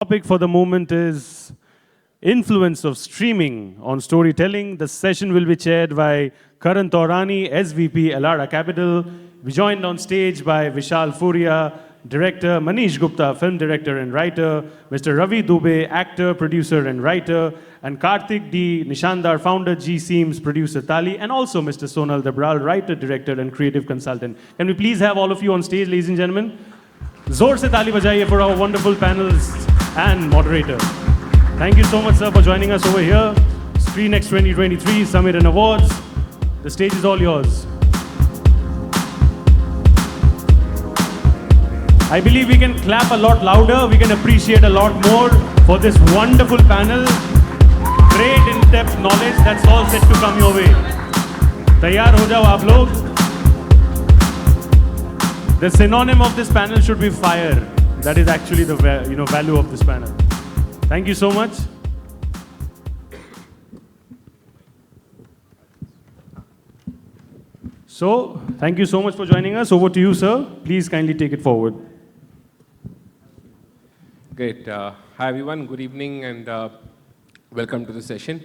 Topic for the moment is influence of streaming on storytelling. The session will be chaired by Karan Taurani, SVP, Elara Capital. We joined on stage by Vishal Furia, director, Manish Gupta, film director and writer, Mr. Ravie Dubey, actor, producer and writer, and Kartk D. Nishandar, founder, GSEAMS, producer Taali, and also Mr. Sonal Dabral, writer, director and creative consultant. Can we please have all of you on stage, ladies and gentlemen? जोर से ताली बजाइए for our wonderful panelists and moderator. Thank you so much, sir, for joining us over here. SCREENXX 2023 Summit and Awards. The stage is all yours. I believe we can clap a lot louder. We can appreciate a lot more for this wonderful panel. Great in-depth knowledge. That's all set to come your way. तैयार हो जाओ आप लोग. The synonym of this panel should be fire. That is actually the value of this panel. Thank you so much. So, thank you so much for joining us. Over to you, sir. Please kindly take it forward. Great. Hi, everyone. Good evening and welcome to the session.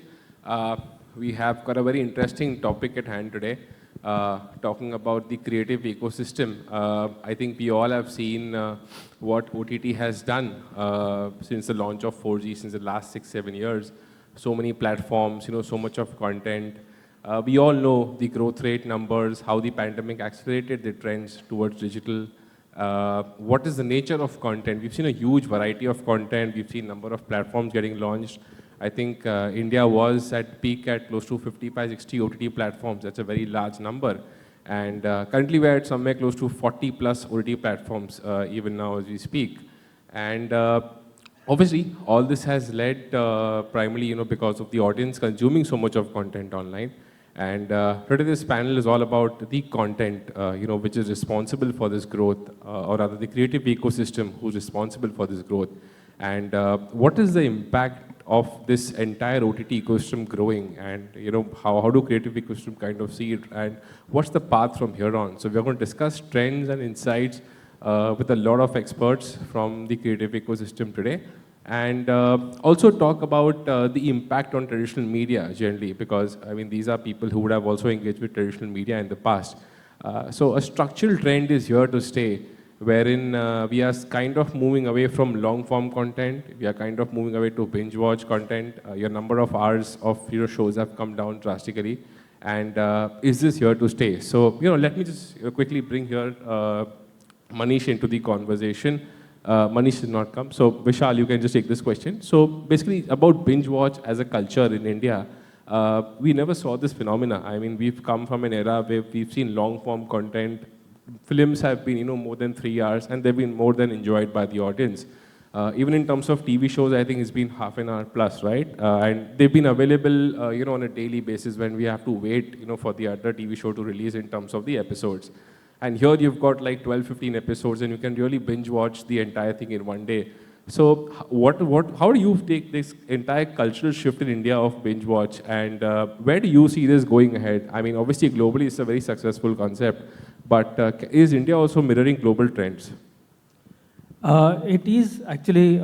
We have got a very interesting topic at hand today. Talking about the creative ecosystem. I think we all have seen what OTT has done since the launch of 4G, since the last 6-7 years. So many platforms, so much of content. We all know the growth rate numbers, how the pandemic accelerated the trends towards digital. What is the nature of content? We've seen a huge variety of content. We've seen a number of platforms getting launched. I think India was at peak at close to 55, 60 OTT platforms. That's a very large number. And currently we're at somewhere close to 40 plus OTT platforms even now as we speak. And obviously all this has led primarily because of the audience consuming so much of content online. And today this panel is all about the content which is responsible for this growth or rather the creative ecosystem who's responsible for this growth. And what is the impact of this entire OTT ecosystem growing, and how do creative ecosystem kind of see it, and what's the path from here on? So we're going to discuss trends and insights with a lot of experts from the creative ecosystem today, and also talk about the impact on traditional media generally, because I mean these are people who would have also engaged with traditional media in the past. So a structural trend is here to stay, wherein we are kind of moving away from long-form content. We are kind of moving away to binge-watch content. Your number of hours of shows have come down drastically. And is this here to stay? So, let me just quickly bring here Manish into the conversation. Manish did not come. So, Vishal, you can just take this question. So, basically, about binge-watch as a culture in India, we never saw this phenomena. I mean, we've come from an era where we've seen long-form content. Films have been, more than 3 hours, and they've been more than enjoyed by the audience. Even in terms of TV shows, I think it's been half an hour plus, right? And they've been available, on a daily basis when we have to wait, for the other TV show to release in terms of the episodes. And here you've got like 12, 15 episodes, and you can really binge watch the entire thing in one day. So how do you take this entire cultural shift in India of binge watch, and where do you see this going ahead? I mean, obviously globally it's a very successful concept, but is India also mirroring global trends? It is actually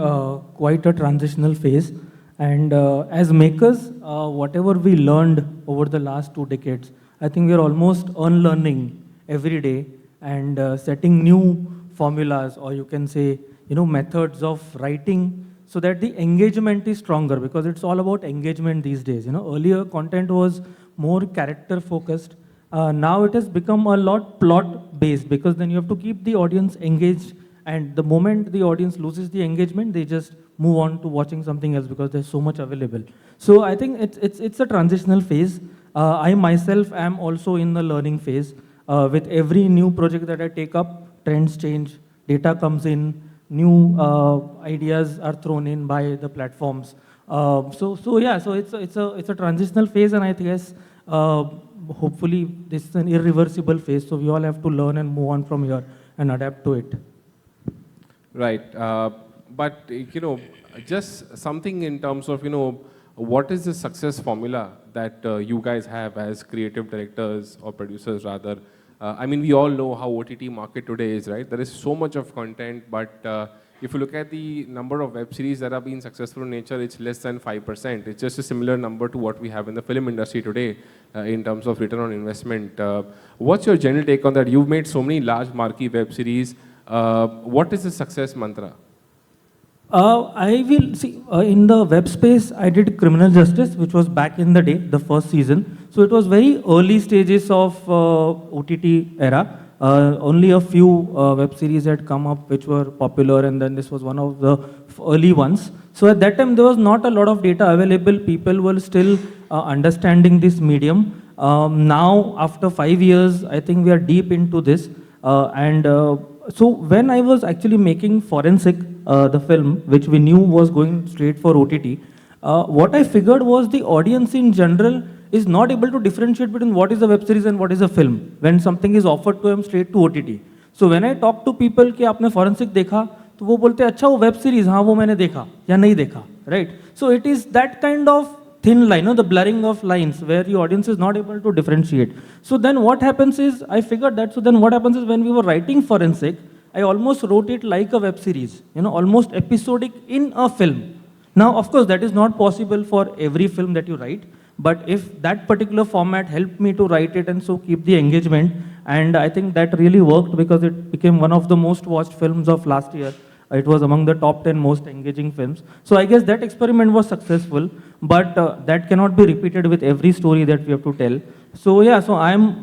quite a transitional phase, and as makers, whatever we learned over the last 2 decades, I think we are almost unlearning every day and setting new formulas, or you can say methods of writing, so that the engagement is stronger, because it's all about engagement these days. Earlier content was more character focused. Now it has become a lot plot based, because then you have to keep the audience engaged, and the moment the audience loses the engagement, they just move on to watching something else because there's so much available. So I think it's a transitional phase. I myself am also in the learning phase. With every new project that I take up, trends change, data comes in, new ideas are thrown in by the platforms. So it's a transitional phase, and I guess hopefully this is an irreversible phase. So we all have to learn and move on from here and adapt to it. Right, but just something in terms of what is the success formula that you guys have as creative directors or producers rather? I mean, we all know how OTT market today is, right? There is so much of content, but if you look at the number of web series that have been successful in nature, it's less than 5%. It's just a similar number to what we have in the film industry today in terms of return on investment. What's your general take on that? You've made so many large marquee web series. What is the success mantra? I will see, in the web space, I did Criminal Justice, which was back in the day, the first season. So it was very early stages of OTT era. Only a few web series had come up which were popular, and then this was one of the early ones. So at that time, there was not a lot of data available. People were still understanding this medium. Now, after 5 years, I think we are deep into this. So when I was actually making Forensic, the film, which we knew was going straight for OTT, what I figured was the audience in general is not able to differentiate between what is a web series and what is a film when something is offered to them straight to OTT. So when I talk to people कि आपने Forensic देखा, तो वो बोलते हैं अच्छा वो web series, हाँ वो मैंने देखा या नहीं देखा, right? So it is that kind of thin line, the blurring of lines where the audience is not able to differentiate. So then what happens is, I figured that, so then what happens is when we were writing Forensic, I almost wrote it like a web series, almost episodic in a film. Now, of course, that is not possible for every film that you write, but if that particular format helped me to write it and so keep the engagement, and I think that really worked because it became one of the most watched films of last year. It was among the top 10 most engaging films. So I guess that experiment was successful, but that cannot be repeated with every story that we have to tell. So yeah, so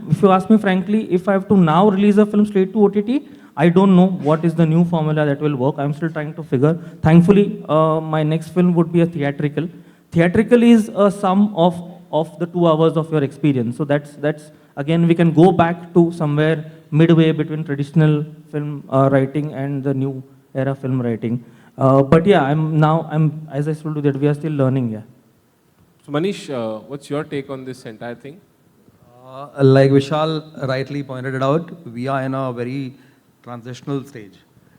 if you ask me frankly, if I have to now release a film straight to OTT, I don't know what is the new formula that will work. I'm still trying to figure. Thankfully, my next film would be a theatrical. Theatrical is a sum of the 2 hours of your experience. So that's again, we can go back to somewhere midway between traditional film writing and the new era film writing. But yeah, I'm as I told you that we are still learning. Yeah. So Manish, what's your take on this entire thing? Like Vishal rightly pointed it out, we are in a very transitional stage.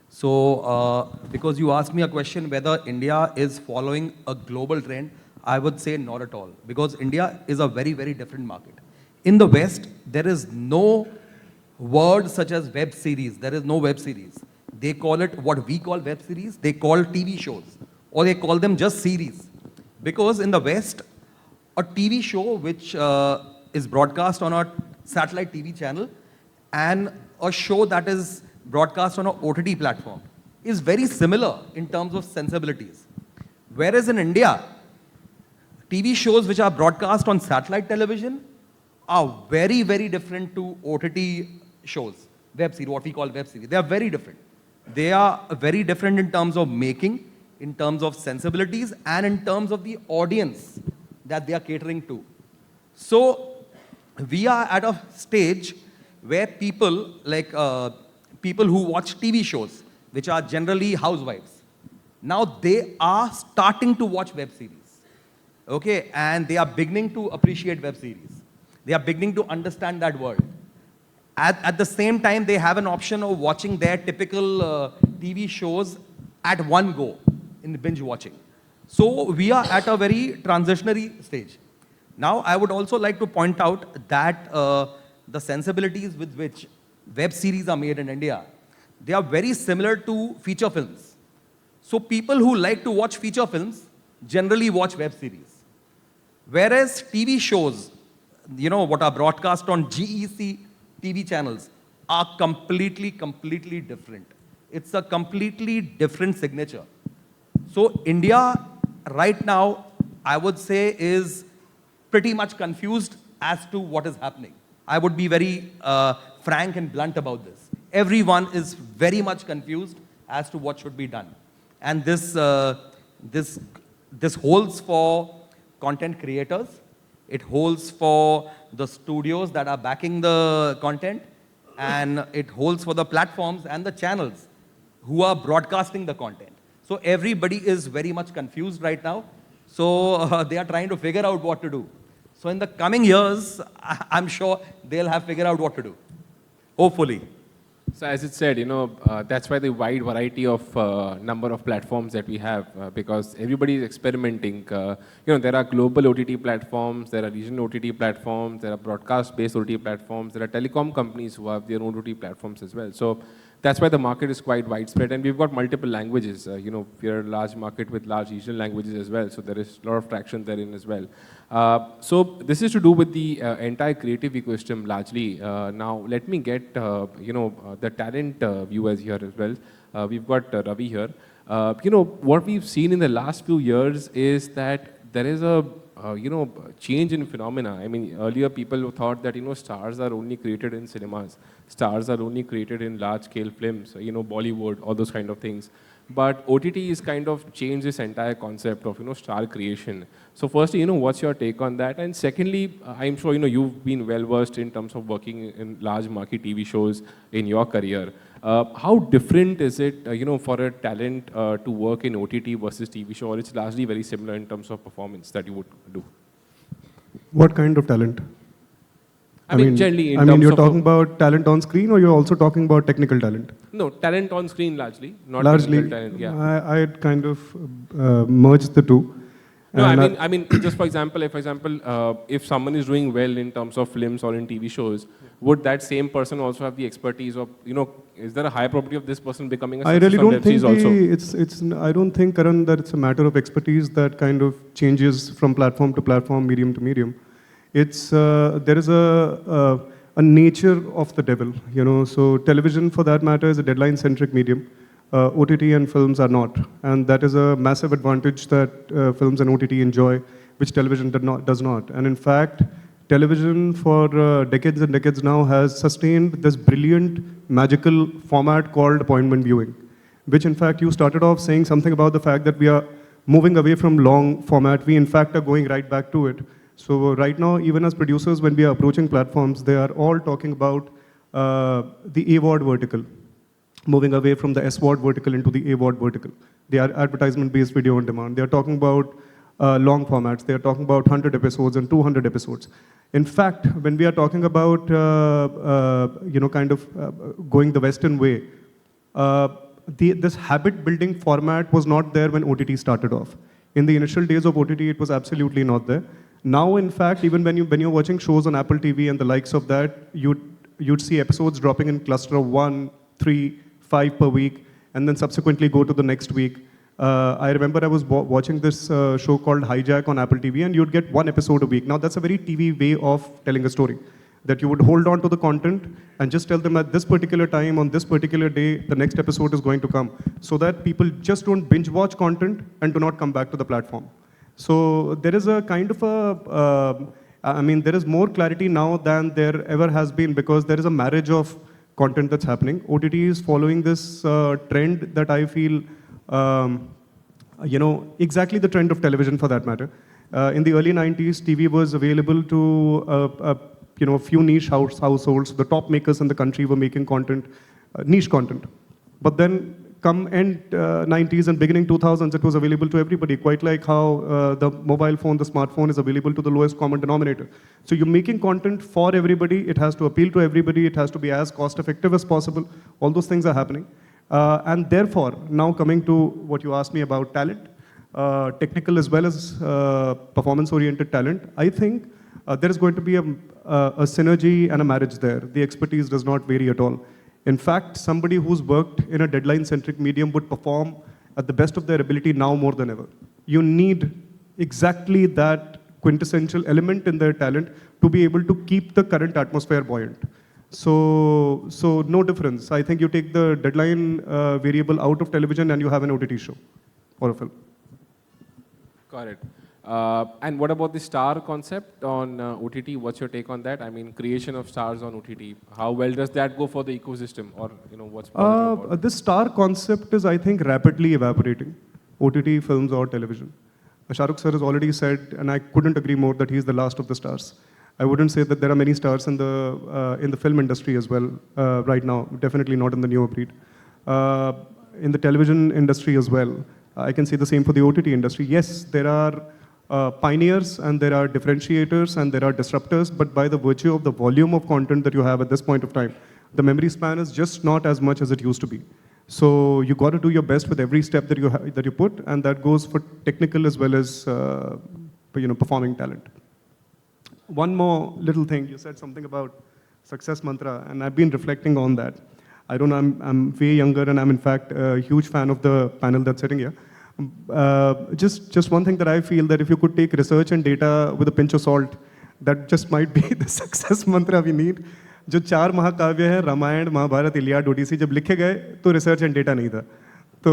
So, because you asked me a question whether India is following a global trend, I would say not at all. Because India is a very, very different market. In the West, there is no word such as web series. There is no web series. They call it what we call web series. They call TV shows. Or they call them just series. Because in the West, a TV show which is broadcast on a satellite TV channel and a show that is broadcast on an OTT platform is very similar in terms of sensibilities. Whereas in India, TV shows which are broadcast on satellite television are very, very different to OTT shows, web series, what we call web series. They are very different. They are very different in terms of making, in terms of sensibilities, and in terms of the audience that they are catering to. So we are at a stage where people, like people who watch TV shows, which are generally housewives, now they are starting to watch web series. Okay, and they are beginning to appreciate web series. They are beginning to understand that world. At the same time, they have an option of watching their typical TV shows at one go in the binge watching. So we are at a very transitionary stage. Now, I would also like to point out that the sensibilities with which web series are made in India, they are very similar to feature films. So people who like to watch feature films generally watch web series. Whereas TV shows, what are broadcast on GEC TV channels are completely different. It's a completely different signature. So India right now, I would say, is pretty much confused as to what is happening. I would be very frank and blunt about this. Everyone is very much confused as to what should be done. And this holds for content creators. It holds for the studios that are backing the content. And it holds for the platforms and the channels who are broadcasting the content. So everybody is very much confused right now. So they are trying to figure out what to do. So in the coming years, I'm sure they'll have figured out what to do. Hopefully. So as it said, that's why the wide variety of number of platforms that we have, because everybody is experimenting. There are global OTT platforms, there are regional OTT platforms, there are broadcast-based OTT platforms, there are telecom companies who have their own OTT platforms as well. So That's why the market is quite widespread, and we've got multiple languages. We're a large market with large regional languages as well, so there is a lot of traction therein as well. So this is to do with the entire creative ecosystem largely. Now, let me get the talent viewers here as well. We've got Ravie here. What we've seen in the last few years is that there is a change in phenomena. I mean, earlier people thought that, stars are only created in cinemas. Stars are only created in large-scale films, Bollywood, all those kind of things. But OTT is kind of changed this entire concept of, star creation. So firstly, what's your take on that? And secondly, I'm sure, you've been well-versed in terms of working in large marquee TV shows in your career. How different is it, for a talent to work in OTT versus TV show, or it's largely very similar in terms of performance that you would do? What kind of talent? I mean, generally in terms of... you're talking about talent on screen, or you're also talking about technical talent? No, talent on screen largely, not largely, technical talent, yeah. I'd kind of merged the two. No, I mean, just for example, if someone is doing well in terms of films or in TV shows, would that same person also have the expertise of, is there a high probability of this person becoming a success on web series also? I don't think, Karan, that it's a matter of expertise that kind of changes from platform to platform, medium to medium. It's, there is a nature of the devil, so television for that matter is a deadline-centric medium. OTT and films are not, and that is a massive advantage that films and OTT enjoy, which television does not. And in fact, television for decades and decades now has sustained this brilliant, magical format called appointment viewing, which in fact you started off saying something about the fact that we are moving away from long format. We in fact are going right back to it. So right now, even as producers, when we are approaching platforms, they are all talking about the AVOD vertical, moving away from the SVOD vertical into the AVOD vertical. They are advertisement-based video on demand. They are talking about long formats. They are talking about 100 episodes and 200 episodes. In fact, when we are talking about, going the Western way, this habit-building format was not there when OTT started off. In the initial days of OTT, it was absolutely not there. Now, in fact, even when you're watching shows on Apple TV and the likes of that, you'd see episodes dropping in cluster of 1, 3, 5 per week, and then subsequently go to the next week. I remember I was watching this show called Hijack on Apple TV, and you'd get 1 episode a week. Now, that's a very TV way of telling a story, that you would hold on to the content and just tell them at this particular time, on this particular day, the next episode is going to come, so that people just don't binge watch content and do not come back to the platform. So there is a kind of there is more clarity now than there ever has been, because there is a marriage of content that's happening. OTT is following this trend that I feel, exactly the trend of television for that matter. In the early 90s, TV was available to a few niche households. The top makers in the country were making content, niche content. But then come end 90s and beginning 2000s, it was available to everybody, quite like how the mobile phone, the smartphone is available to the lowest common denominator. So you're making content for everybody, it has to appeal to everybody, it has to be as cost effective as possible. All those things are happening. And therefore, now coming to what you asked me about talent, technical as well as performance-oriented talent, I think there is going to be a synergy and a marriage there. The expertise does not vary at all. In fact, somebody who's worked in a deadline-centric medium would perform at the best of their ability now more than ever. You need exactly that quintessential element in their talent to be able to keep the current atmosphere buoyant. So no difference. I think you take the deadline variable out of television and you have an OTT show or a film. Got it. And what about the star concept on OTT? What's your take on that? I mean, creation of stars on OTT. How well does that go for the ecosystem, or what's positive about it? This star concept is, I think, rapidly evaporating. OTT, films, or television. Shah Rukh sir has already said, and I couldn't agree more, that he's the last of the stars. I wouldn't say that there are many stars in the film industry as well right now. Definitely not in the newer breed. In the television industry as well. I can say the same for the OTT industry. Yes, there are pioneers and there are differentiators and there are disruptors, but by the virtue of the volume of content that you have at this point of time, the memory span is just not as much as it used to be. So you got to do your best with every step that you put, and that goes for technical as well as performing talent. One more little thing, you said something about success mantra, and I've been reflecting on that. I don't know, I'm way younger, and I'm in fact a huge fan of the panel that's sitting here. Just one thing that I feel, that if you could take research and data with a pinch of salt, that just might be the success mantra we need. जो 4 महाकाव्य हैं, Ramayan, Mahabharat, Iliad, Odissi, जब लिखे गए तो research and data नहीं था. तो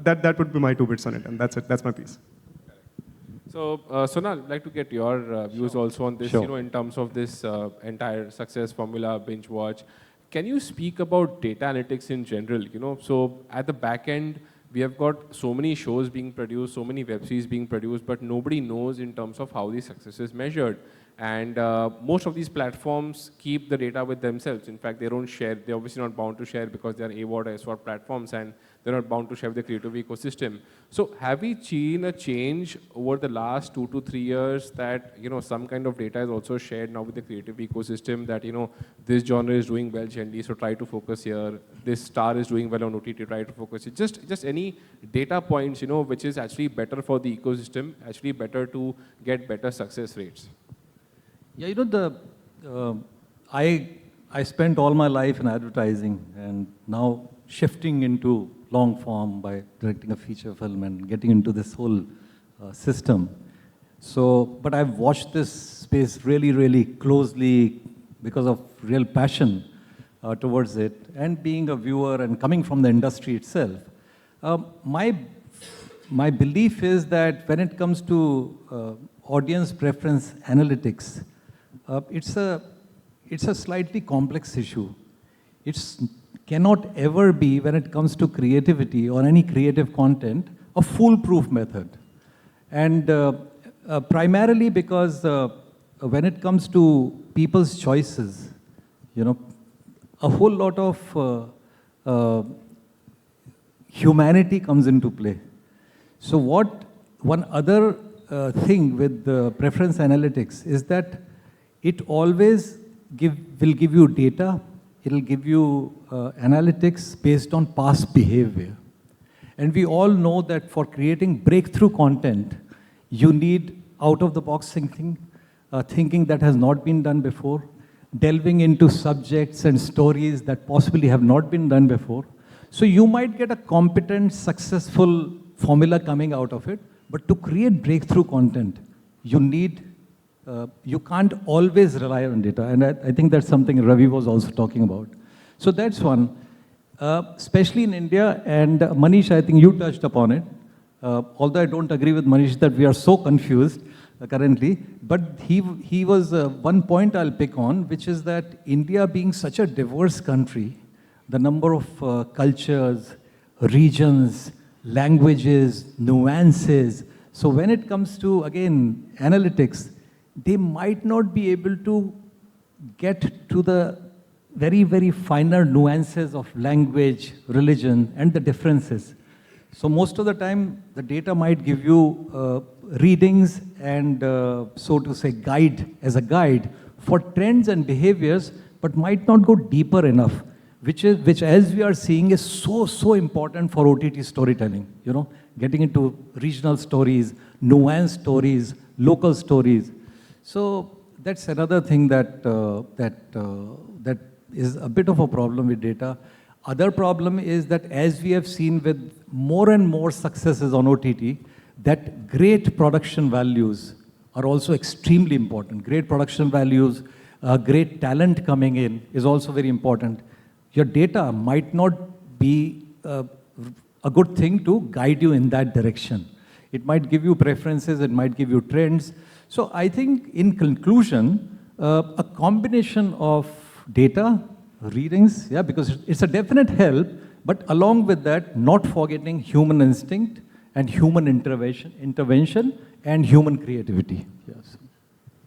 that would be my 2 bits on it, and that's it. That's my piece. So, Sonal, I'd like to get your views also on this, Sure. you know, in terms of this entire success formula, binge watch. Can you speak about data analytics in general, you know? So, at the back end, we have got so many shows being produced, so many web series being produced, but nobody knows in terms of how the success is measured. And most of these platforms keep the data with themselves. In fact, they don't share. They're obviously not bound to share because they are AWOD or SWOT platforms, and they're not bound to share the creative ecosystem. So have we seen a change over the last 2 to 3 years that, you know, some kind of data is also shared now with the creative ecosystem, that, you know, this genre is doing well generally, so try to focus here. This star is doing well on OTT, try to focus here. Just any data points, you know, which is actually better for the ecosystem, actually better to get better success rates. Yeah, you know, I spent all my life in advertising, and now shifting into long form by directing a feature film and getting into this whole system. So, but I've watched this space really, really closely because of real passion towards it, and being a viewer and coming from the industry itself. My belief is that when it comes to audience preference analytics, it's a slightly complex issue. It cannot ever be, when it comes to creativity or any creative content, a foolproof method. And primarily because when it comes to people's choices, you know, a whole lot of humanity comes into play. So one other thing with preference analytics is that it always will give you data, it'll give you analytics based on past behavior. And we all know that for creating breakthrough content, you need out-of-the-box thinking, thinking that has not been done before, delving into subjects and stories that possibly have not been done before. So you might get a competent, successful formula coming out of it, but to create breakthrough content, you can't always rely on data. And I think that's something Ravie was also talking about. So that's one, especially in India. And Manish, I think you touched upon it. Although I don't agree with Manish that we are so confused currently, but he was one point I'll pick on, which is that India being such a diverse country, the number of cultures, regions, languages, nuances. So when it comes to, again, analytics, they might not be able to get to the very, very finer nuances of language, religion, and the differences. So most of the time, the data might give you readings and, so to say, as a guide for trends and behaviors, but might not go deeper enough, which as we are seeing is so important for OTT storytelling, you know, getting into regional stories, nuanced stories, local stories. So that's another thing that is a bit of a problem with data. Other problem is that, as we have seen with more and more successes on OTT, that great production values are also extremely important. Great production values, great talent coming in is also very important. Your data might not be a good thing to guide you in that direction. It might give you preferences, it might give you trends. So I think in conclusion, a combination of data, readings, yeah, because it's a definite help, but along with that, not forgetting human instinct and human intervention and human creativity. Yes.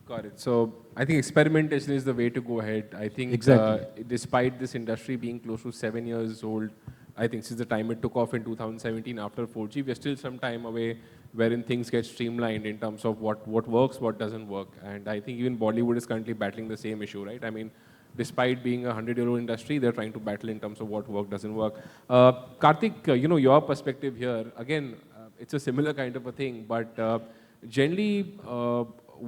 Got it. So I think experimentation is the way to go ahead. I think Exactly. Despite this industry being close to 7 years old, I think since the time it took off in 2017 after 4G, we're still some time away wherein things get streamlined in terms of what works, what doesn't work. And I think even Bollywood is currently battling the same issue, right? I mean, despite being a 100-year-old industry, they're trying to battle in terms of what work doesn't work. Kartk, you know, your perspective here, again, it's a similar kind of a thing, but generally,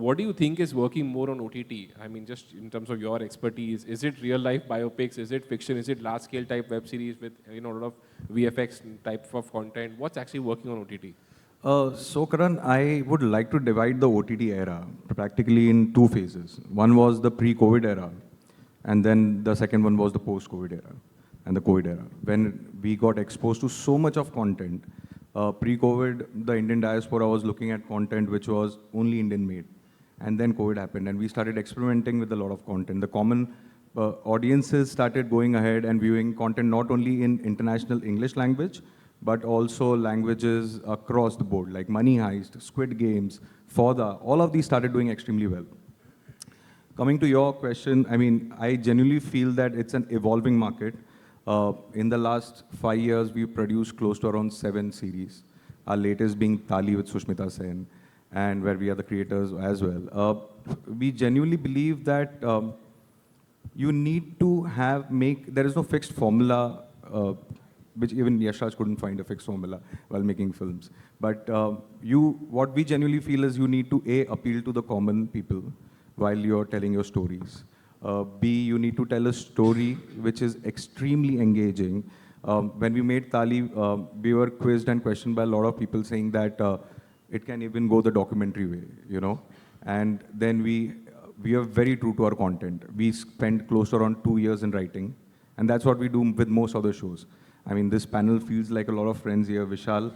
what do you think is working more on OTT? I mean, just in terms of your expertise, is it real life biopics? Is it fiction? Is it large scale type web series with a lot of VFX type of content? What's actually working on OTT? So Karan, I would like to divide the OTT era practically in two phases. One was the pre-COVID era, and then the second one was the post-COVID era and the COVID era. When we got exposed to so much of content, pre-COVID, the Indian diaspora was looking at content which was only Indian made. And then COVID happened and we started experimenting with a lot of content. The common audiences started going ahead and viewing content not only in international English language, but also languages across the board, like Money Heist, Squid Games, Fauda, all of these started doing extremely well. Coming to your question, I mean, I genuinely feel that it's an evolving market. In the last 5 years, we've produced close to around 7 series. Our latest being Taali with Sushmita Sen, and where we are the creators as well. We genuinely believe that you need to there is no fixed formula, which even Yashraj couldn't find a fixed formula while making films. But what we genuinely feel is you need to appeal to the common people while you're telling your stories. B, you need to tell a story which is extremely engaging. When we made Taali, we were quizzed and questioned by a lot of people saying that it can even go the documentary way, And then we are very true to our content. We spent close to around 2 years in writing, and that's what we do with most other shows. I mean, this panel feels like a lot of friends here. Vishal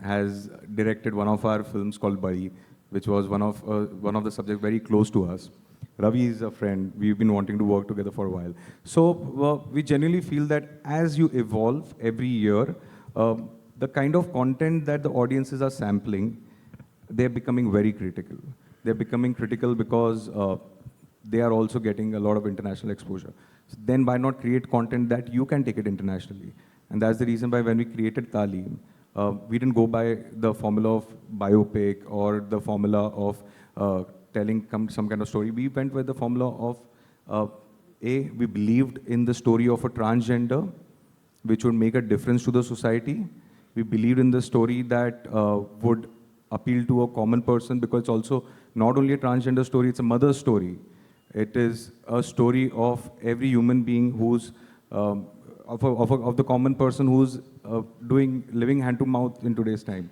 has directed one of our films called Bari, which was one of the subjects very close to us. Ravie is a friend. We've been wanting to work together for a while. So we genuinely feel that as you evolve every year, the kind of content that the audiences are sampling, they're becoming very critical. They're becoming critical because they are also getting a lot of international exposure. So then why not create content that you can take it internationally? And that's the reason why when we created Taali, we didn't go by the formula of biopic or the formula of telling some kind of story. We went with the formula of, we believed in the story of a transgender, which would make a difference to the society. We believed in the story that would appeal to a common person, because it's also not only a transgender story, it's a mother's story. It is a story of every human being who's, of the common person who's living hand to mouth in today's time.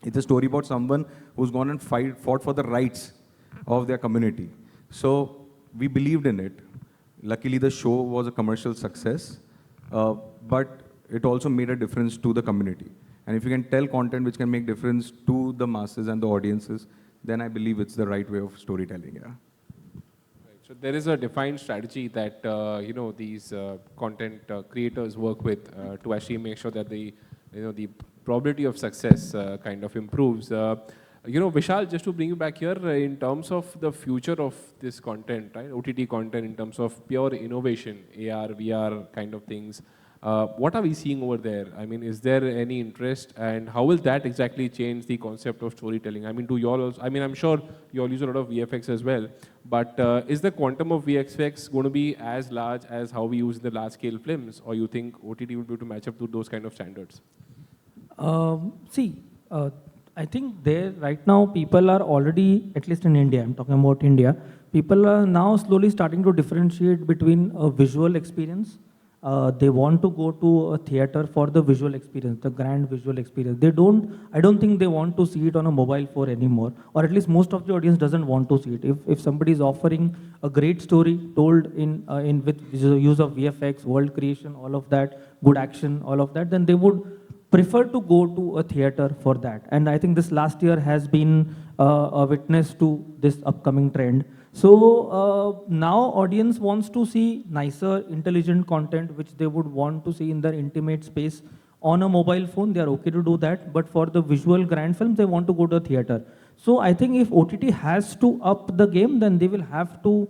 It's a story about someone who's gone and fought for the rights of their community. So we believed in it. Luckily, the show was a commercial success, but it also made a difference to the community. And if you can tell content which can make difference to the masses and the audiences, then I believe it's the right way of storytelling. Yeah. Right. So there is a defined strategy that these content creators work with to actually make sure that the probability of success kind of improves. Vishal, just to bring you back here, in terms of the future of this content, right, OTT content, in terms of pure innovation, AR, VR kind of things, what are we seeing over there? I mean, is there any interest, and how will that exactly change the concept of storytelling? I mean, do you all also, I mean, I'm sure you all use a lot of VFX as well, but is the quantum of VFX going to be as large as how we use the large scale films, or you think OTT will be able to match up to those kind of standards? I think right now people are already, at least in India, I'm talking about India, people are now slowly starting to differentiate between a visual experience. They want to go to a theater for the visual experience, the grand visual experience. I don't think they want to see it on a mobile phone anymore, or at least most of the audience doesn't want to see it. If somebody is offering a great story told with use of VFX, world creation, all of that, good action, all of that, then they would prefer to go to a theater for that. And I think this last year has been a witness to this upcoming trend. So now audience wants to see nicer, intelligent content, which they would want to see in their intimate space on a mobile phone. They are okay to do that. But for the visual grand films, they want to go to a theater. So I think if OTT has to up the game, then they will have to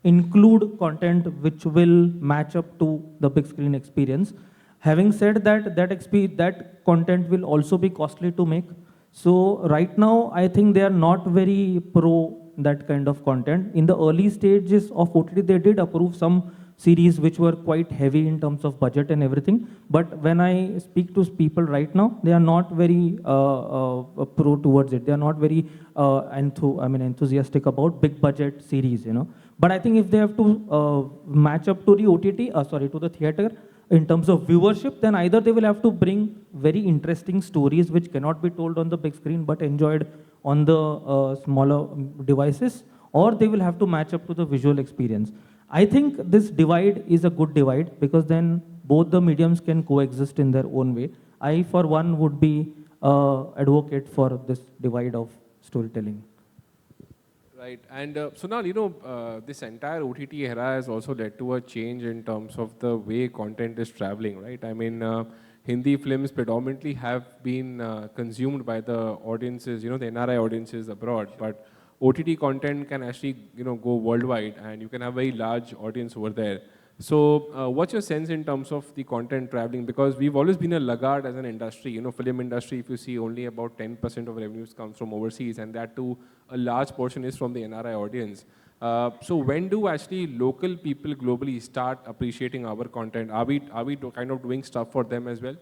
include content which will match up to the big screen experience. Having said that, that content will also be costly to make. So right now, I think they are not very pro that kind of content. In the early stages of OTT, they did approve some series which were quite heavy in terms of budget and everything. But when I speak to people right now, they are not very pro towards it. They are not very enthusiastic about big budget series, you know. But I think if they have to match up to the to the theater in terms of viewership, then either they will have to bring very interesting stories which cannot be told on the big screen but enjoyed on the smaller devices, or they will have to match up to the visual experience. I think this divide is a good divide because then both the mediums can coexist in their own way. I, for one, would be advocate for this divide of storytelling. Right, and Sonal, you know, this entire OTT era has also led to a change in terms of the way content is traveling, right? I mean, Hindi films predominantly have been consumed by the audiences, you know, the NRI audiences abroad, but OTT content can actually, you know, go worldwide and you can have a very large audience over there. So what's your sense in terms of the content traveling? Because we've always been a laggard as an industry, you know, film industry, if you see only about 10% of revenues comes from overseas, and that too, a large portion is from the NRI audience. So when do actually local people globally start appreciating our content? Are we kind of doing stuff for them as well?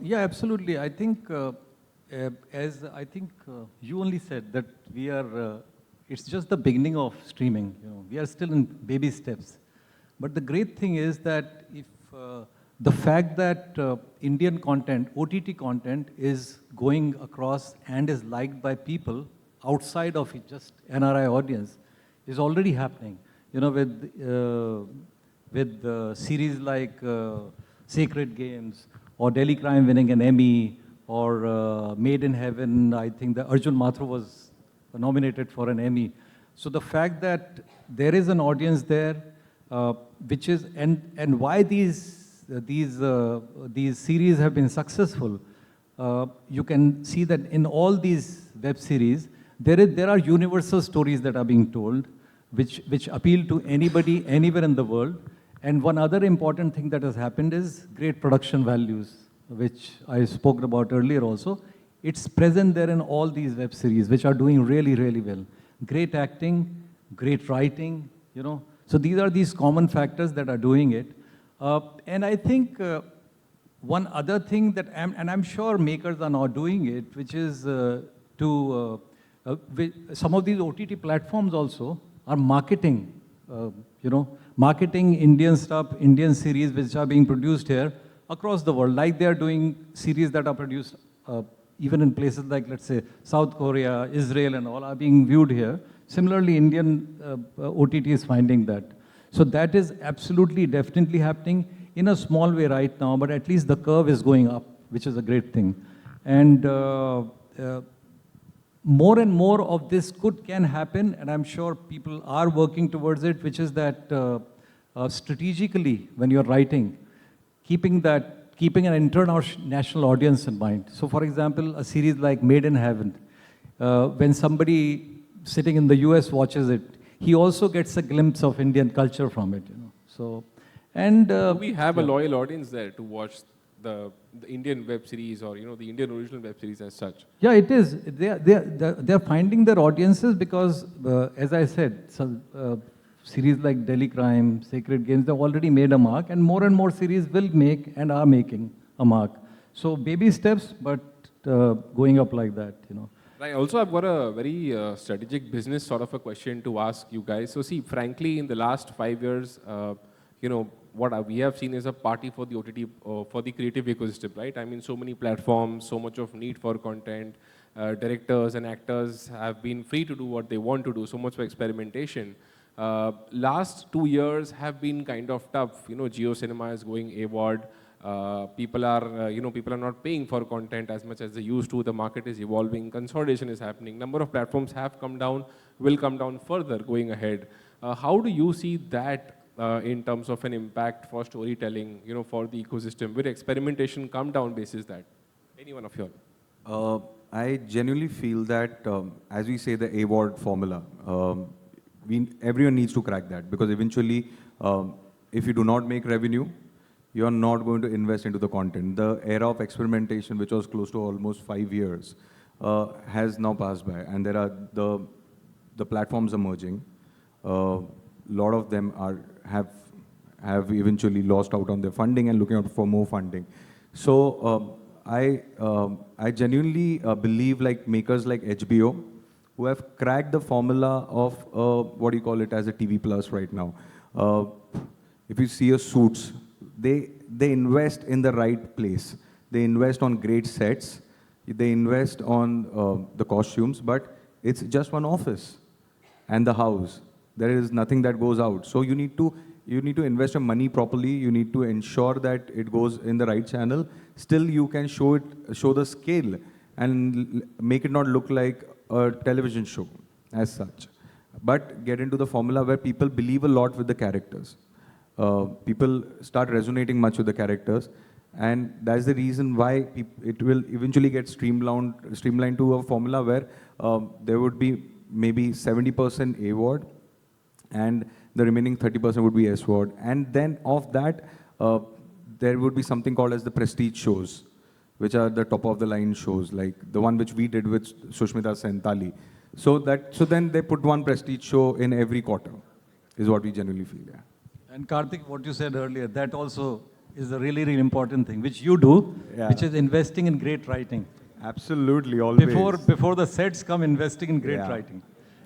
Yeah, absolutely. I think, as I think you only said that we are, it's just the beginning of streaming. You know, we are still in baby steps. But the great thing is that if the fact that Indian content, OTT content, is going across and is liked by people outside of it, just NRI audience, is already happening. You know, with series like Sacred Games or Delhi Crime winning an Emmy or Made in Heaven, I think the Arjun Mathur was nominated for an Emmy. So the fact that there is an audience there, which is, and why these series have been successful, you can see that in all these web series, there are universal stories that are being told, which appeal to anybody, anywhere in the world. And one other important thing that has happened is great production values, which I spoke about earlier also. It's present there in all these web series, which are doing really, really well. Great acting, great writing, you know. So these are these common factors that are doing it. And I think one other thing that, I'm sure makers are now doing it, which is some of these OTT platforms also are marketing, you know, marketing Indian stuff, Indian series which are being produced here across the world, like they are doing series that are produced even in places like, let's say, South Korea, Israel and all are being viewed here. Similarly, Indian OTT is finding that. So that is absolutely, definitely happening in a small way right now, but at least the curve is going up, which is a great thing. And more and more of this can happen, and I'm sure people are working towards it, which is that strategically, when you're writing, keeping an international audience in mind. So for example, a series like Made in Heaven, when somebody sitting in the US watches it, he also gets a glimpse of Indian culture from it, you know. So, and we have a loyal audience there to watch the Indian web series, or, you know, the Indian original web series as such. Yeah, it is. They're finding their audiences because, as I said, series like Delhi Crime, Sacred Games, they've already made a mark, and more series will make and are making a mark. So baby steps, but going up like that, you know. Right. Also, I've got a very strategic business sort of a question to ask you guys. So see, frankly, in the last 5 years, you know, what we have seen is a party for the OTT, for the creative ecosystem, right? I mean, so many platforms, so much of need for content. Directors and actors have been free to do what they want to do, so much for experimentation. Last 2 years have been kind of tough. You know, JioCinema is going AWOD. People are not paying for content as much as they used to. The market is evolving. Consolidation is happening. Number of platforms have come down, will come down further going ahead. How do you see that in terms of an impact for storytelling, you know, for the ecosystem? Will experimentation come down basis that? Any one of you all? I genuinely feel that, as we say, the AWOD formula, everyone needs to crack that, because eventually, if you do not make revenue, you are not going to invest into the content. The era of experimentation, which was close to almost 5 years, has now passed by, and there are the platforms emerging. lot of them have eventually lost out on their funding and looking out for more funding. So I genuinely believe like makers like HBO, who have cracked the formula of what do you call it as a TV plus right now. If you see a Suits, they invest in the right place. They invest on great sets. They invest on the costumes, but it's just one office and the house. There is nothing that goes out. So you need to invest your money properly. You need to ensure that it goes in the right channel. Still, you can show the scale and make it not look like a television show as such. But get into the formula where people believe a lot with the characters. People start resonating much with the characters. And that's the reason why it will eventually get streamlined to a formula where there would be maybe 70% A ward and the remaining 30% would be S ward. And then of that, there would be something called as the prestige shows, which are the top of the line shows, like the one which we did with Sushmita Sen, Taali. So then they put one prestige show in every quarter, is what we generally feel, yeah. And Kartk, what you said earlier, that also is a really, really important thing, which you do, Yeah. which is investing in great writing. Absolutely, always. Before the sets come, investing in great Yeah. writing.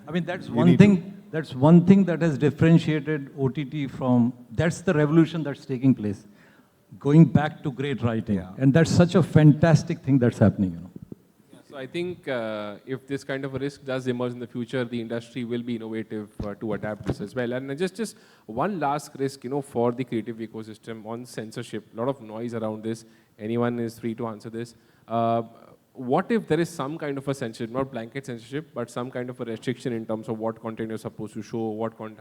I mean, that's You one need thing. That's one thing that has differentiated OTT from. That's the revolution that's taking place, going back to great writing, Yeah. and that's such a fantastic thing that's happening. So I think if this kind of a risk does emerge in the future, the industry will be innovative to adapt this as well. And just one last risk, for the creative ecosystem on censorship. A lot of noise around this. Anyone is free to answer this. What if there is some kind of a censorship, not blanket censorship, but some kind of a restriction in terms of what content you're supposed to show,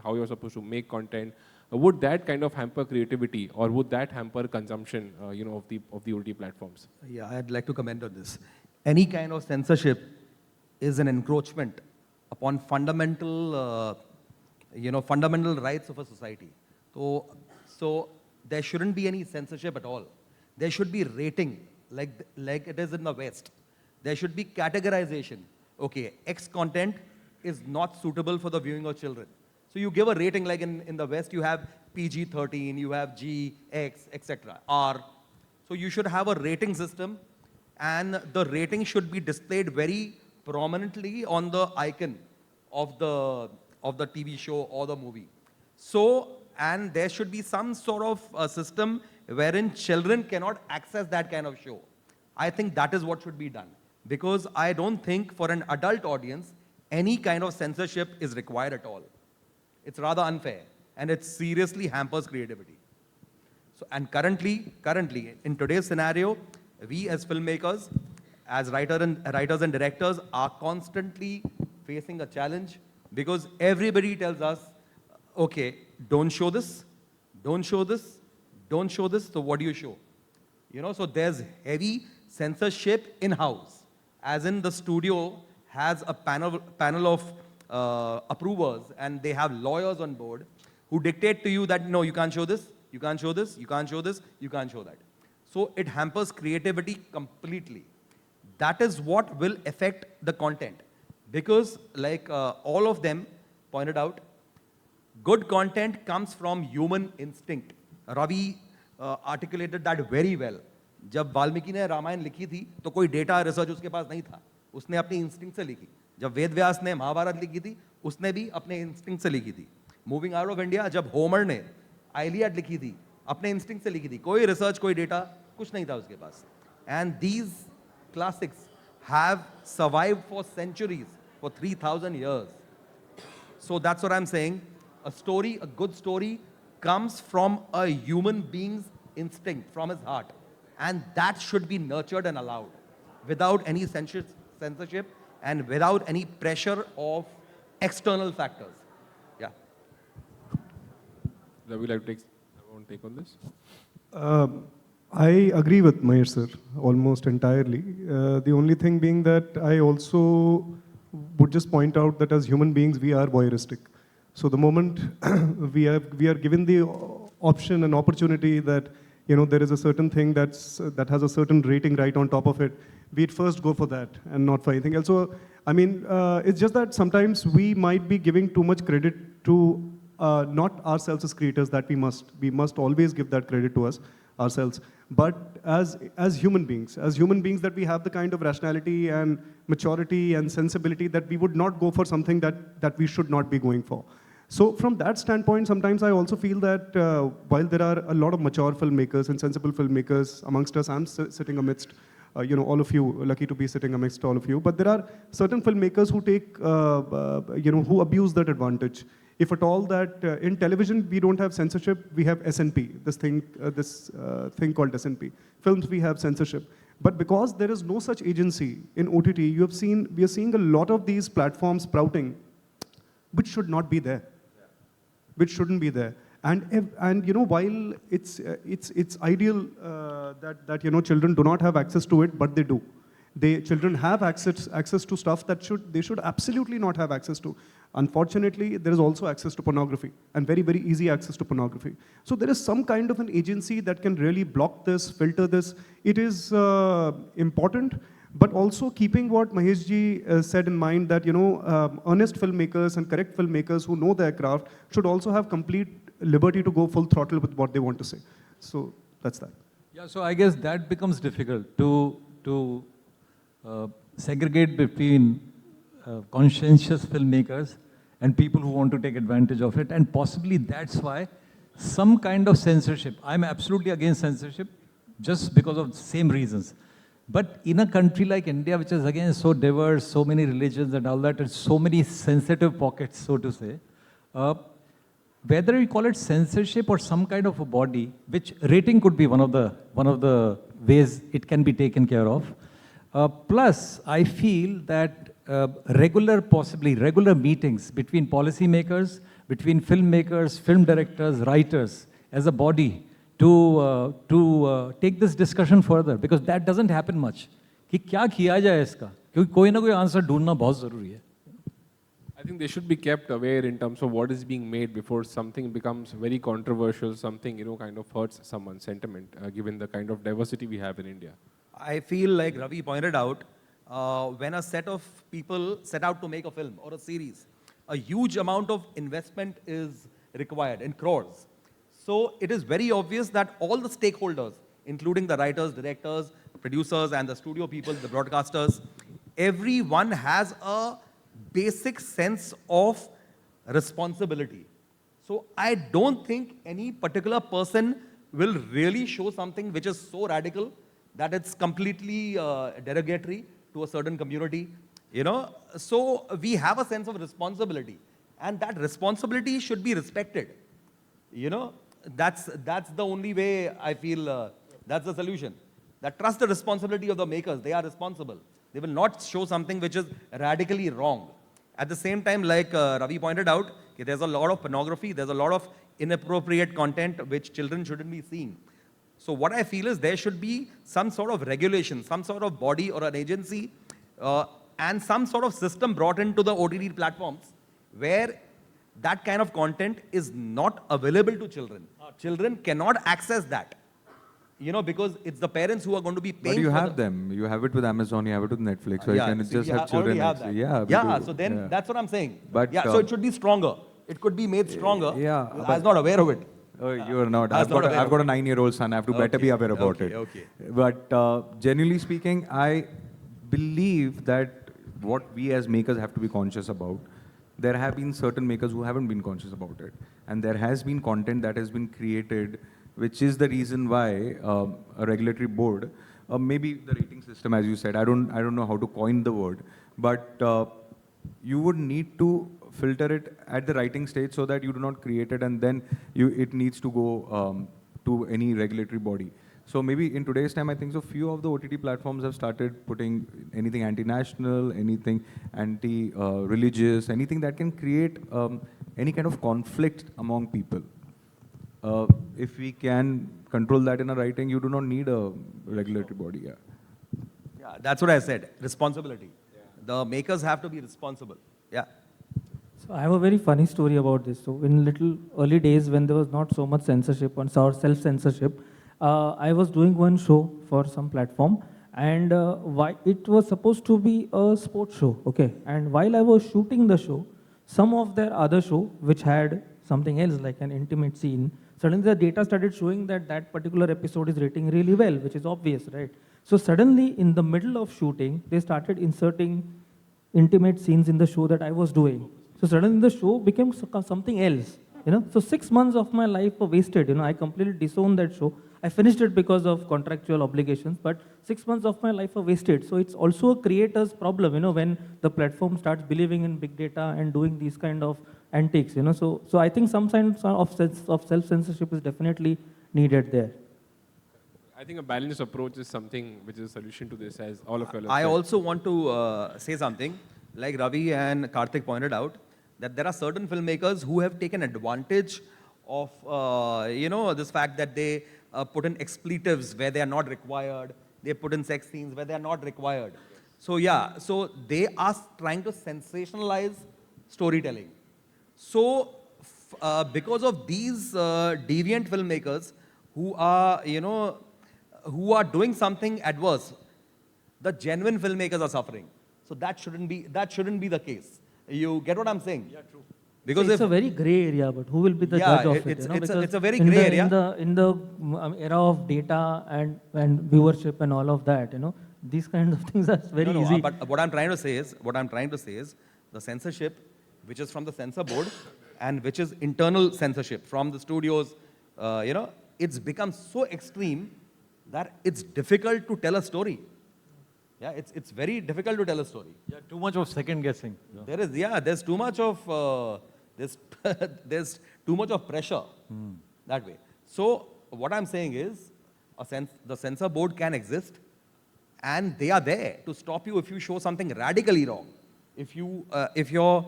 how you're supposed to make content? Would that kind of hamper creativity, or would that hamper consumption, of the OTT platforms? Yeah, I'd like to comment on this. Any kind of censorship is an encroachment upon fundamental, fundamental rights of a society. So there shouldn't be any censorship at all. There should be rating, like it is in the West. There should be categorization. Okay, X content is not suitable for the viewing of children. So you give a rating, like in the West, you have PG-13, you have G, X, etc., R. So you should have a rating system, and the rating should be displayed very prominently on the icon of the TV show or the movie. So, and there should be some sort of a system wherein children cannot access that kind of show. I think that is what should be done. Because I don't think for an adult audience, any kind of censorship is required at all. It's rather unfair, and it seriously hampers creativity. So, and currently, in today's scenario, we as filmmakers, as writers and directors, are constantly facing a challenge because everybody tells us, okay, don't show this, don't show this, don't show this, so what do you show? So there's heavy censorship in-house, as in the studio has a panel of approvers, and they have lawyers on board who dictate to you that, no, you can't show this, you can't show this, you can't show this, you can't show that. So it hampers creativity completely. That is what will affect the content. Because like all of them pointed out, good content comes from human instinct. Ravie articulated that very well. जब वाल्मीकि ने रामायण लिखी थी तो कोई data research उसके पास नहीं था, उसने अपनी इंस्टिंक्ट से लिखी. जब वेद व्यास ने महाभारत लिखी थी उसने भी अपने इंस्टिंक्ट से लिखी थी. मूविंग आउट ऑफ इंडिया, जब होमर ने आइलियड लिखी थी अपने इंस्टिंक्ट से लिखी थी, कोई रिसर्च, कोई डेटा, कुछ नहीं था उसके पास. And these classics have survived for centuries, for 3000 years. So that's what I'm saying. A story, a good story, comes from a human being's instinct, from his heart. And that should be nurtured and allowed without any censorship and without any pressure of external factors. Yeah. Would you like to take on this? I agree with Mahesh sir almost entirely. The only thing being that I also would just point out that as human beings, we are voyeuristic. So the moment we are given the option and opportunity that there is a certain thing that has a certain rating right on top of it, we'd first go for that and not for anything else. So I mean, it's just that sometimes we might be giving too much credit to not ourselves as creators that we must always give that credit to us ourselves, but as human beings that we have the kind of rationality and maturity and sensibility that we would not go for something that we should not be going for. So from that standpoint, sometimes I also feel that while there are a lot of mature filmmakers and sensible filmmakers amongst us, I'm sitting amidst all of you, lucky to be sitting amidst all of you. But there are certain filmmakers who take, who abuse that advantage. If at all that in television we don't have censorship, we have SNP, this thing called SNP. Films we have censorship. But because there is no such agency in OTT, we are seeing a lot of these platforms sprouting, which should not be there, which shouldn't be there. And while it's ideal that children do not have access to it, but they do. Children have access to stuff that they should absolutely not have access to. Unfortunately, there is also access to pornography, and very, very easy access to pornography. So there is some kind of an agency that can really block this, filter this. It is important, but also keeping what Maheshji said in mind, that earnest filmmakers and correct filmmakers who know their craft should also have complete liberty to go full throttle with what they want to say. So that's that. Yeah, so I guess that becomes difficult to segregate between conscientious filmmakers and people who want to take advantage of it, and possibly that's why some kind of censorship. I'm absolutely against censorship just because of the same reasons. But in a country like India, which is again so diverse, so many religions and all that, and so many sensitive pockets, so to say, whether you call it censorship or some kind of a body, which rating could be one of the ways it can be taken care of. Plus, I feel that regular meetings between policymakers, between filmmakers, film directors, writers, as a body, to take this discussion further, because that doesn't happen much. कि क्या किया जाए इसका? क्योंकि कोई ना कोई answer ढूंढना बहुत जरूरी है. I think they should be kept aware in terms of what is being made before something becomes very controversial, something kind of hurts someone's sentiment, given the kind of diversity we have in India. I feel like Ravie pointed out, when a set of people set out to make a film or a series, a huge amount of investment is required in crores. So it is very obvious that all the stakeholders, including the writers, directors, producers, and the studio people, the broadcasters, everyone has a basic sense of responsibility. So I don't think any particular person will really show something which is so radical that it's completely derogatory to a certain community. So we have a sense of responsibility, and that responsibility should be respected. That's the only way I feel that's the solution. That trust the responsibility of the makers. They are responsible. They will not show something which is radically wrong. At the same time, like Ravie pointed out, there's a lot of pornography, there's a lot of inappropriate content which children shouldn't be seeing. So what I feel is there should be some sort of regulation, some sort of body or an agency, and some sort of system brought into the OTT platforms where that kind of content is not available to children. Children cannot access that. Because it's the parents who are going to be paying. But you have them. You have it with Amazon, you have it with Netflix, so you can just have children. So then that's what I'm saying. But so it should be stronger. It could be made stronger. I was not aware of it. Oh, you are not. I've got a 9-year-old son. I have to better be aware about it. Okay. But genuinely speaking, I believe that what we as makers have to be conscious about, there have been certain makers who haven't been conscious about it. And there has been content that has been created, which is the reason why a regulatory board, maybe the rating system, as you said, I don't know how to coin the word, but you would need to filter it at the writing stage so that you do not create it and then it needs to go to any regulatory body. So maybe in today's time, I think so few of the OTT platforms have started putting anything anti-national, anything anti-religious, anything that can create any kind of conflict among people. If we can control that in a writing, you do not need a regulatory body. Yeah, that's what I said. Responsibility. The makers have to be responsible. Yeah. So I have a very funny story about this. So in little early days when there was not so much censorship or self-censorship, I was doing one show for some platform, and it was supposed to be a sports show, okay? And while I was shooting the show, some of their other show, which had something else, like an intimate scene, suddenly the data started showing that that particular episode is rating really well, which is obvious, right? So suddenly, in the middle of shooting, they started inserting intimate scenes in the show that I was doing. So suddenly the show became something else, you know. So 6 months of my life were wasted, you know. I completely disowned that show. I finished it because of contractual obligations, but 6 months of my life were wasted. So it's also a creator's problem, you know, when the platform starts believing in big data and doing these kind of antics, you know. So I think some sense of self-censorship is definitely needed there. I think a balanced approach is something which is a solution to this, as all of you have I said. also want to say something, like Ravie and Kartk pointed out, that there are certain filmmakers who have taken advantage of, you know, this fact that they put in expletives where they are not required, they put in sex scenes where they are not required. So yeah, so they are trying to sensationalize storytelling. So because of these deviant filmmakers who are, you know, who are doing something adverse, the genuine filmmakers are suffering. So that shouldn't be the case. You get what I'm saying? Yeah, true. Because So it's a very gray area, but who will be the Yeah, judge of it? it's- You know? it's a- Because it's a very in gray the- area. In the era of data and viewership and all of that, you know, these kind of things are very No, easy. but what I'm trying to say is, the censorship, which is from the censor board, and which is internal censorship from the studios, you know, it's become so extreme that it's difficult to tell a story. Yeah, it's very difficult to tell a story. Yeah, too much of second guessing. Yeah. There's too much of there's too much of pressure that way. So what I'm saying is, the censor board can exist, and they are there to stop you if you show something radically wrong. If your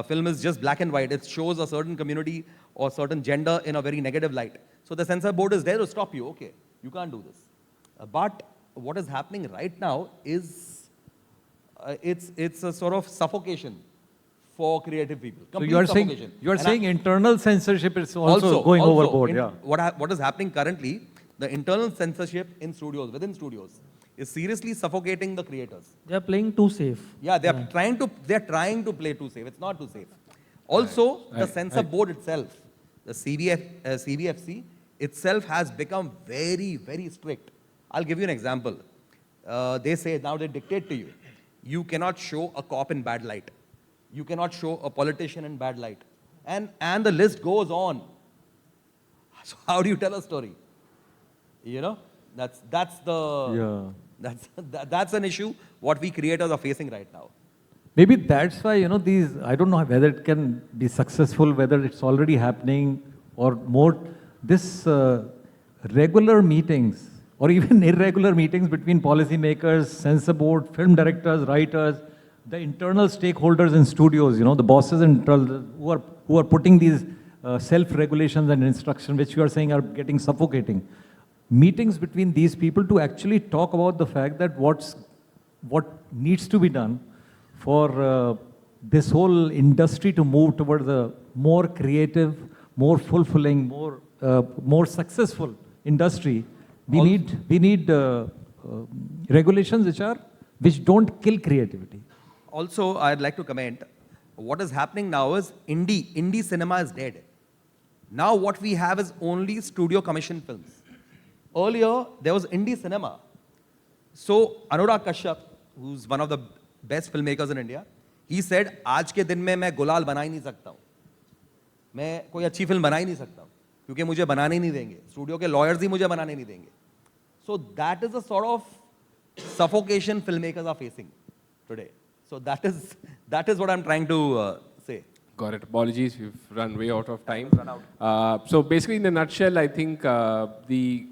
film is just black and white, it shows a certain community or certain gender in a very negative light. So the censor board is there to stop you. Okay, you can't do this. But what is happening right now is it's a sort of suffocation for creative people. So Complete you are saying suffocation. internal censorship is also going overboard. Yeah. What is happening currently, the internal censorship in studios, within studios, is seriously suffocating the creators. They are playing too safe. Yeah, they're trying to play too safe. It's not too safe. Also, the censor board itself, the CVFC itself has become very, very strict. I'll give you an example. They say, now they dictate to you, you cannot show a cop in bad light. You cannot show a politician in bad light. And the list goes on. So how do you tell a story? You know, that's an issue what we creators are facing right now. Maybe that's why, you know, these, I don't know whether it can be successful, whether it's already happening or more, this regular meetings or even irregular meetings between policymakers, censor board, film directors, writers, the internal stakeholders in studios, you know, the bosses who are putting these self-regulations and instruction, which you are saying are getting suffocating. Meetings between these people to actually talk about the fact that what needs to be done for this whole industry to move towards a more creative, more fulfilling, more successful industry. We need regulations which don't kill creativity. Also, I'd like to comment, what is happening now is indie cinema is dead. Now what we have is only studio commissioned films. Earlier, there was indie cinema. So, Anurag Kashyap, who's one of the best filmmakers in India, he said, आज के दिन में मैं गुलाल बना ही नहीं सकता हूँ. मैं कोई अच्छी फिल्म बना ही नहीं सकता हूँ, क्योंकि मुझे बनाने नहीं देंगे. स्टूडियो के lawyers ही मुझे बनाने नहीं देंगे. So that is the sort of suffocation filmmakers are facing today. So that is what I'm trying to say. Got it. Apologies, we've run way out of time. So basically, in a nutshell, I think the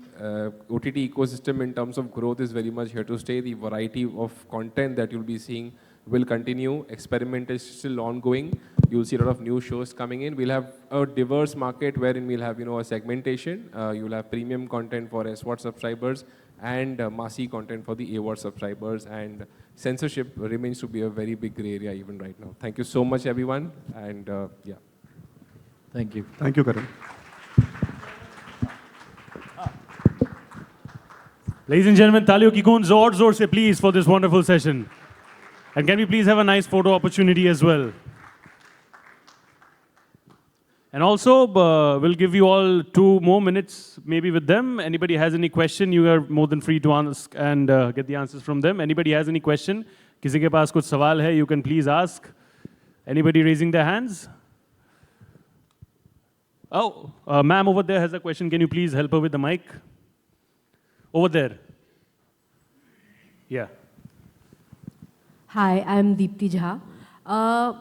OTT ecosystem in terms of growth is very much here to stay. The variety of content that you'll be seeing will continue. Experiment is still ongoing. You'll see a lot of new shows coming in. We'll have a diverse market wherein we'll have, you know, a segmentation. You'll have premium content for SWAT subscribers and massy content for the AWAT subscribers. And censorship remains to be a very big gray area even right now. Thank you so much, everyone. And yeah. Thank you. Thank you, Karan. Ladies and gentlemen, तालियों की गूंज जोर से please for this wonderful session. And can we please have a nice photo opportunity as well? And also, we'll give you all 2 more minutes, maybe with them. Anybody has any question, you are more than free to ask and get the answers from them. Anybody has any question? किसी के पास कुछ सवाल है, you can please ask. Anybody raising their hands? Oh, ma'am over there has a question. Can you please help her with the mic? Over there. Yeah. Hi, I'm Deepti Jha.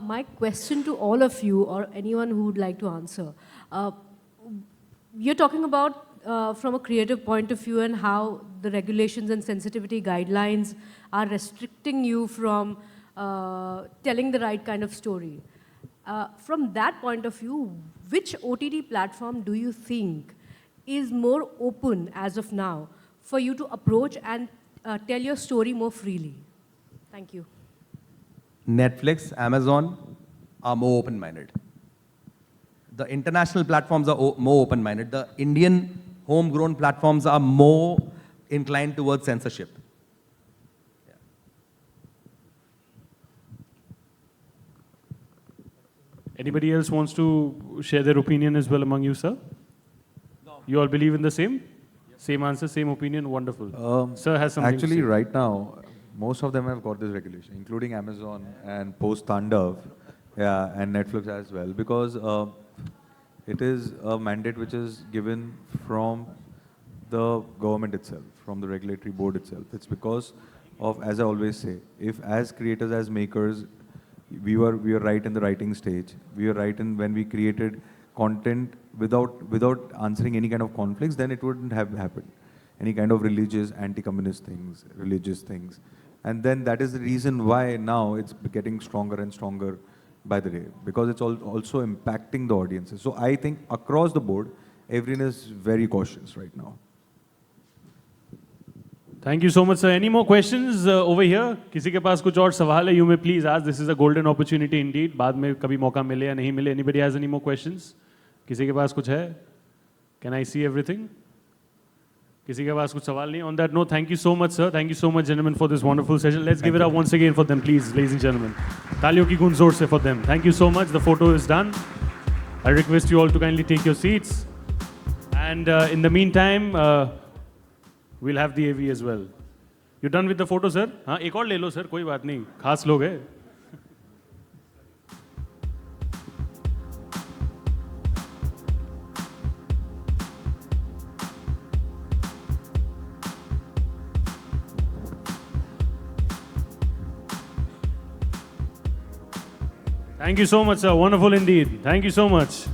My question to all of you, or anyone who would like to answer, you're talking about from a creative point of view and how the regulations and sensitivity guidelines are restricting you from telling the right kind of story. From that point of view, which OTT platform do you think is more open as of now for you to approach and tell your story more freely? Thank you. Netflix, Amazon are more open-minded. The international platforms are more open-minded. The Indian homegrown platforms are more inclined towards censorship. Yeah. Anybody else wants to share their opinion as well among you, sir? No. You all believe in the same? Yep. Same answer, same opinion, wonderful. Sir has something Actually, to say. right now, most of them have got this regulation, including Amazon and post-Tandav, yeah, and Netflix as well, because it is a mandate which is given from the government itself, from the regulatory board itself. It's because of, as I always say, if as creators, as makers, we were right in the writing stage, we were right in when we created content without answering any kind of conflicts, then it wouldn't have happened. Any kind of religious, anti-communist things, religious things. And then that is the reason why now it's getting stronger and stronger by the day, because it's also impacting the audiences. So I think across the board, everyone is very cautious right now. Thank you so much, sir. Any more questions over here? किसी के पास कुछ और सवाल है? You may please ask. This is a golden opportunity indeed. बाद में कभी मौका मिले या नहीं मिले. Anybody has any more questions? किसी के पास कुछ है? Can I see everything? किसी के पास कुछ सवाल नहीं? On that note, thank you so much, sir. Thank you so much, gentlemen, for this wonderful session. Let's give it up once again for them, please, ladies and gentlemen. तालियों की गूंज जोर से for them. Thank you so much. The photo is done. I request you all to kindly take your seats. And in the meantime, we'll have the AV as well. You done with the photo, sir? हाँ, एक और ले लो, sir. कोई बात नहीं. खास लोग हैं. Thank you so much, sir. Wonderful indeed. Thank you so much.